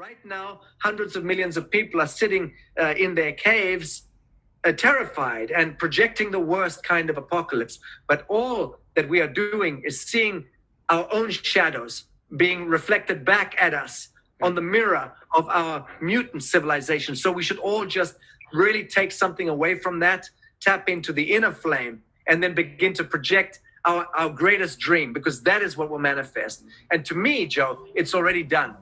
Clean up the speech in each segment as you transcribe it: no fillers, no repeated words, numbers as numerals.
Right now, hundreds of millions of people are sitting in their caves, terrified and projecting the worst kind of apocalypse. But all that we are doing is seeing our own shadows being reflected back at us on the mirror of our mutant civilization. So we should all just really take something away from that, tap into the inner flame, and then begin to project our greatest dream, because that is what will manifest. And to me, Joe, it's already done.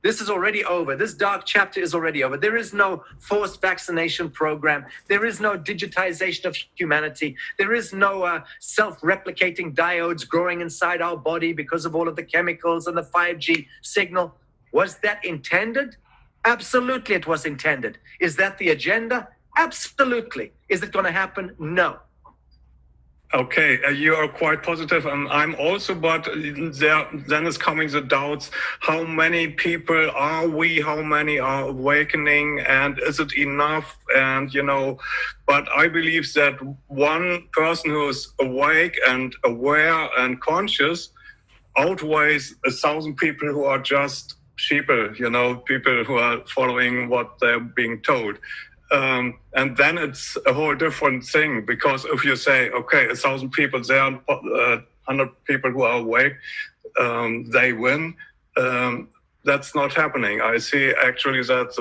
This is already over. This dark chapter is already over. There is no forced vaccination program. There is no digitization of humanity. There is no self-replicating diodes growing inside our body because of all of the chemicals and the 5G signal. Was that intended? Absolutely, it was intended. Is that the agenda? Absolutely. Is it going to happen? No. Okay, you are quite positive, and I'm also, but then is coming the doubts, how many people are we, how many are awakening, and is it enough? And, but I believe that one person who is awake and aware and conscious outweighs 1,000 people who are just sheeple, people who are following what they're being told. And then it's a whole different thing, because if you say, okay, 1,000 people there, 100 people who are awake, they win. That's not happening. I see actually that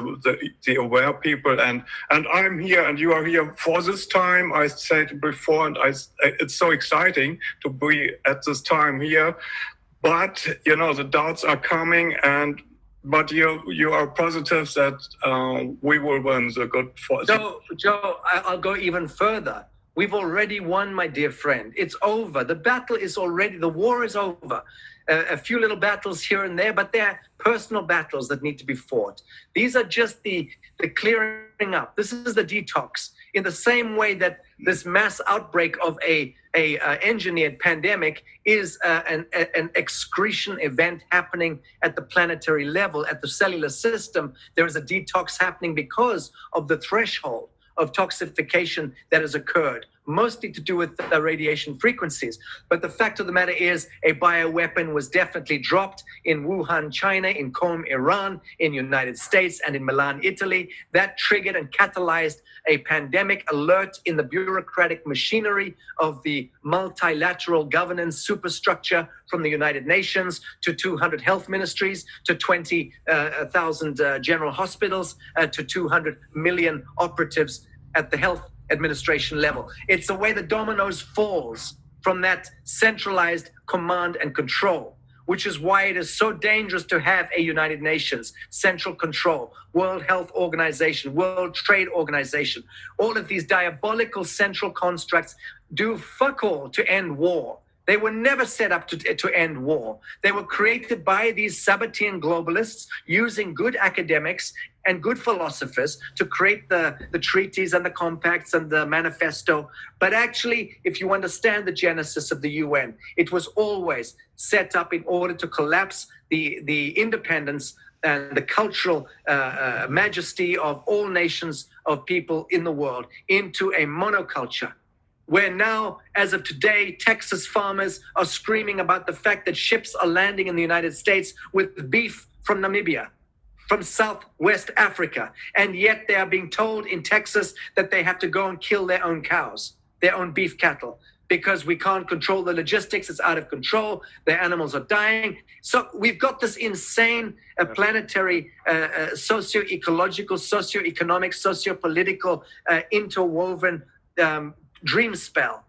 the aware people, and I'm here and you are here for this time. I said before, and it's so exciting to be at this time here. But, the doubts are coming, but you are positive that we will win the good force. Joe, I'll go even further. We've already won, my dear friend. It's over. The battle is already, the war is over. A few little battles here and there, but they're personal battles that need to be fought. These are just the clearing up. This is the detox. In the same way that this mass outbreak of a engineered pandemic is an excretion event happening at the planetary level, at the cellular system, there is a detox happening because of the threshold of toxification that has occurred, mostly to do with the radiation frequencies. But the fact of the matter is, a bioweapon was definitely dropped in Wuhan, China, in Qom, Iran, in United States, and in Milan, Italy. That triggered and catalyzed a pandemic alert in the bureaucratic machinery of the multilateral governance superstructure, from the United Nations to 200 health ministries to 20,000 general hospitals to 200 million operatives at the health administration level. It's the way the dominoes falls from that centralized command and control, which is why it is so dangerous to have a United Nations central control, World Health Organization, World Trade Organization. All of these diabolical central constructs do fuck all to end war. They were never set up to end war. They were created by these Sabbatean globalists using good academics and good philosophers to create the treaties and the compacts and the manifesto. But actually, if you understand the genesis of the UN, it was always set up in order to collapse the independence and the cultural majesty of all nations of people in the world into a monoculture, where now, as of today, Texas farmers are screaming about the fact that ships are landing in the United States with beef from Namibia, from Southwest Africa, and yet they are being told in Texas that they have to go and kill their own cows, their own beef cattle, because we can't control the logistics. It's out of control. Their animals are dying. So we've got this insane planetary, socio-ecological, socio-economic, socio-political, interwoven dream spell,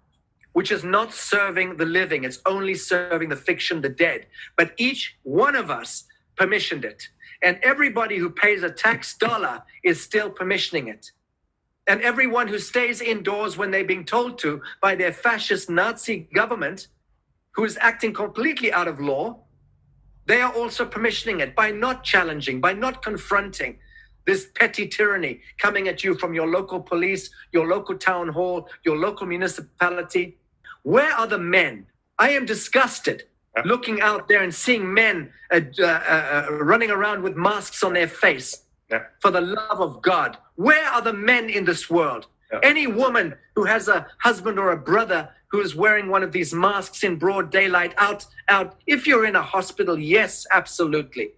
which is not serving the living. It's only serving the fiction, the dead. But each one of us permissioned it. And everybody who pays a tax dollar is still permissioning it. And everyone who stays indoors when they're being told to by their fascist Nazi government, who is acting completely out of law, they are also permissioning it by not challenging, by not confronting this petty tyranny coming at you from your local police, your local town hall, your local municipality. Where are the men? I am disgusted looking out there and seeing men running around with masks on their face. For the love of God, where are the men in this world? Any woman who has a husband or a brother who is wearing one of these masks in broad daylight out. If you're in a hospital, yes, absolutely.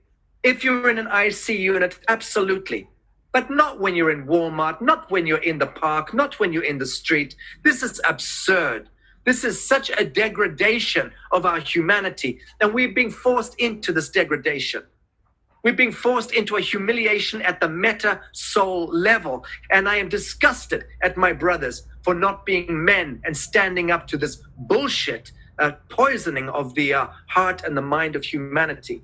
If you're in an IC unit, absolutely. But not when you're in Walmart, not when you're in the park, not when you're in the street. This is absurd. This is such a degradation of our humanity. And we're being forced into this degradation. We're being forced into a humiliation at the meta soul level. And I am disgusted at my brothers for not being men and standing up to this bullshit poisoning of the heart and the mind of humanity.